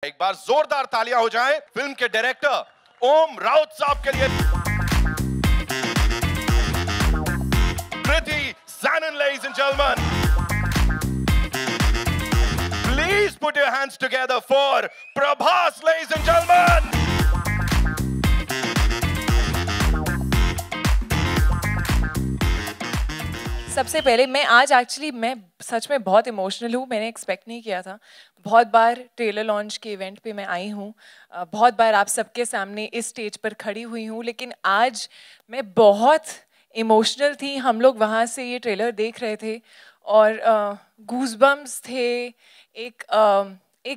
एक बार जोरदार तालियां हो जाएं फिल्म के डायरेक्टर ओम राउत साहब के लिए। Kriti Sanon, ladies and gentlemen. Please put your hands together for Prabhas, ladies and gentlemen. सबसे पहले मैं सच में बहुत इमोशनल हूँ। मैंने एक्सपेक्ट नहीं किया था। बहुत बार ट्रेलर लॉन्च के इवेंट पे मैं आई हूँ, बहुत बार आप सबके सामने इस स्टेज पर खड़ी हुई हूँ, लेकिन आज मैं बहुत इमोशनल थी। हम लोग वहाँ से ये ट्रेलर देख रहे थे और गूज़बम्स थे। एक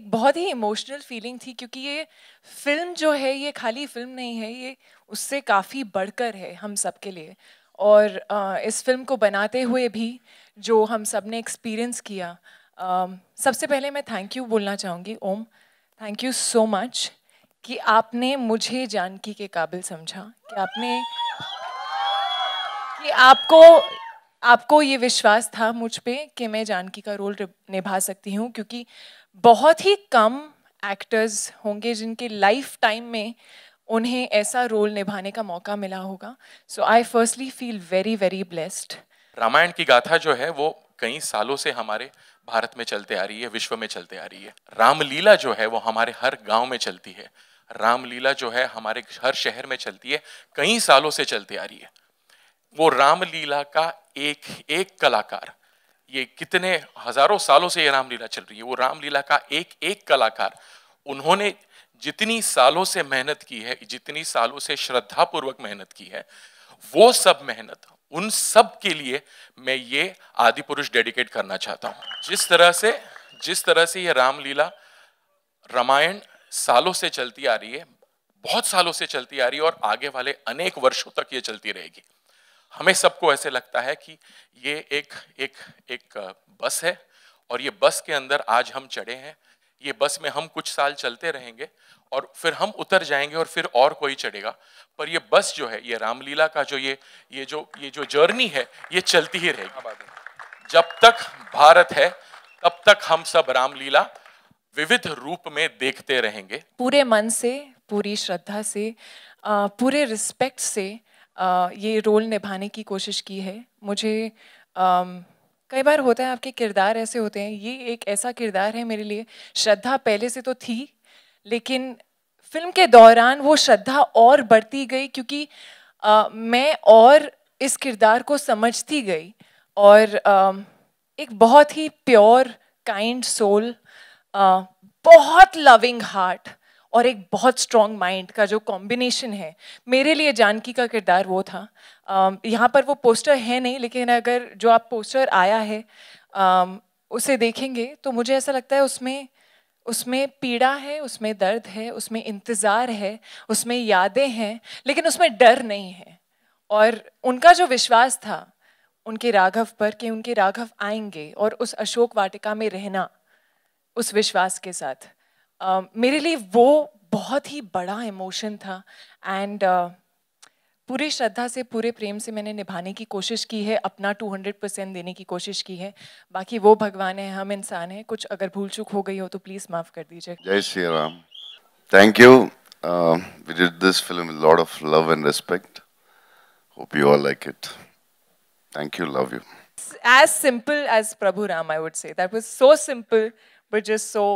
बहुत ही इमोशनल फीलिंग थी, क्योंकि ये फिल्म जो है ये खाली फिल्म नहीं है, ये उससे काफ़ी बढ़कर है हम सब के लिए। और इस फिल्म को बनाते हुए भी जो हम सब ने एक्सपीरियंस किया, सबसे पहले मैं थैंक यू बोलना चाहूँगी। ओम, थैंक यू सो मच कि आपने मुझे जानकी के काबिल समझा, कि आपको ये विश्वास था मुझ पे कि मैं जानकी का रोल निभा सकती हूँ, क्योंकि बहुत ही कम एक्टर्स होंगे जिनके लाइफ टाइम में उन्हें ऐसा रोल निभाने का मौका मिला होगा। So I firstly feel very very blessed. Ramayana की गाथा जो है वो कई सालों से हमारे भारत में चलते आ रही है, विश्व में चलते आ रही है। रामलीला जो है वो हमारे हर गांव में चलती है। रामलीला जो है हमारे हर शहर में चलती है, कई सालों से चलती आ रही है। वो रामलीला का एक एक कलाकार, ये कितने हजारों सालों से ये रामलीला चल रही है, वो रामलीला का एक एक कलाकार, उन्होंने जितनी सालों से मेहनत की है, जितनी सालों से श्रद्धापूर्वक मेहनत की है, वो सब मेहनत उन सब के लिए मैं ये आदि पुरुष डेडिकेट करना चाहता हूँ। जिस तरह से ये रामलीला, रामायण सालों से चलती आ रही है, बहुत सालों से चलती आ रही है और आगे वाले अनेक वर्षों तक ये चलती रहेगी। हमें सबको ऐसे लगता है कि ये एक बस है और ये बस के अंदर आज हम चढ़े हैं। ये बस में हम कुछ साल चलते रहेंगे और फिर हम उतर जाएंगे और फिर और कोई चढ़ेगा। पर ये बस जो है, ये रामलीला का जो ये जो जर्नी है, ये चलती ही रहेगी। जब तक भारत है तब तक हम सब रामलीला विविध रूप में देखते रहेंगे। पूरे मन से, पूरी श्रद्धा से, पूरे रिस्पेक्ट से ये रोल निभाने की कोशिश की है। मुझे कई बार होता है, आपके किरदार ऐसे होते हैं, ये एक ऐसा किरदार है मेरे लिए। श्रद्धा पहले से तो थी, लेकिन फिल्म के दौरान वो श्रद्धा और बढ़ती गई, क्योंकि मैं और इस किरदार को समझती गई और एक बहुत ही प्योर काइंड सोल, बहुत लविंग हार्ट और एक बहुत स्ट्रॉन्ग माइंड का जो कॉम्बिनेशन है, मेरे लिए जानकी का किरदार वो था। यहाँ पर वो पोस्टर है नहीं, लेकिन अगर जो आप पोस्टर आया है उसे देखेंगे तो मुझे ऐसा लगता है उसमें पीड़ा है, उसमें दर्द है, उसमें इंतज़ार है, उसमें यादें हैं, लेकिन उसमें डर नहीं है। और उनका जो विश्वास था उनके राघव पर कि उनके राघव आएंगे, और उस अशोक वाटिका में रहना उस विश्वास के साथ, मेरे लिए वो बहुत ही बड़ा इमोशन था। एंड पूरी श्रद्धा से, पूरे प्रेम से मैंने निभाने की कोशिश की है, अपना 200% देने की कोशिश की है। बाकी वो भगवान है, हम इंसान हैं, कुछ अगर भूल चूक हो गई हो तो प्लीज माफ कर दीजिए। जय Shri Ram. Thank you. We did this film with a lot of love and respect. Hope you all like it. Thank you. Love you. As simple as Prabhu Ram, I would say. That was so simple, but just so